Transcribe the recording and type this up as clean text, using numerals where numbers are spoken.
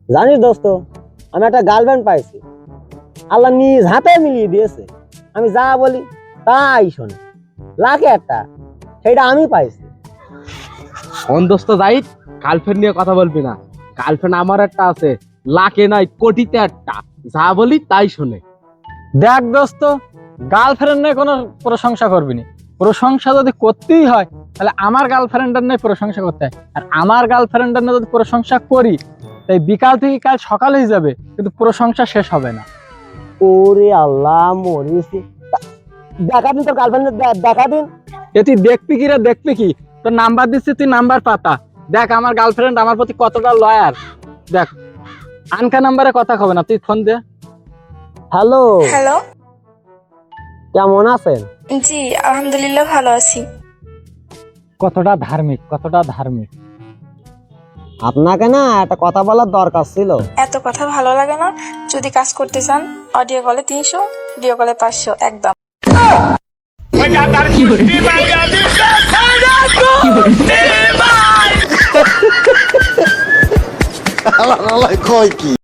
জানিস দোস্ত, আমি একটা গার্লফ্রেন্ড পাইছি। আল্লাহ নিজ হাতে মিলিয়ে দিয়েছে। আমি যা বলি তাই শোনে। লাখে একটা, সেটা আমি পাইছি। শোন দোস্ত জাহিদ, গার্লফ্রেন্ড নিয়ে কথা বলবি না। গার্লফ্রেন্ড আমার একটা আছে, লাখে নয় কোটিতে একটা। যা বলি তাই শোনে। দেখ দোস্ত, গার্লফ্রেন্ড নিয়ে কোনো প্রশংসা করবি না। প্রশংসা যদি করতেই হয় তাহলে আমার গার্লফ্রেন্ডের নিয়ে প্রশংসা করতে হয়। আর আমার গার্লফ্রেন্ডের নিয়ে যদি প্রশংসা করি তাই বিকাল থেকে কাল সকাল হয়ে যাবে, কিন্তু প্রশংসা শেষ হবে না। ওরে আল্লাহ, মরিছি। দেখা দিন তোর গার্লফ্রেন্ড, দেখা দিন। এ তুই দেখবি কি রে, দেখবি কি? তোর নাম্বার দিচ্ছি, তুই নাম্বার পাতা। দেখ আমার গার্লফ্রেন্ড আমার প্রতি কতটা লয়াল। দেখ, আনকা নাম্বারে কথা হবে না, তুই ফোন দে। Hello, hello. কেমন আছেন? জি আলহামদুলিল্লাহ ভালো আছি। কতটা ধার্মিক, কতটা ধার্মিক। আপনাকে না একটা কথা বলার দরকার ছিল। এত কথা ভালো লাগে না। যদি কাজ করতে চান অডিও কলে 300, ভিডিও কলে 500 একদম। কয় কি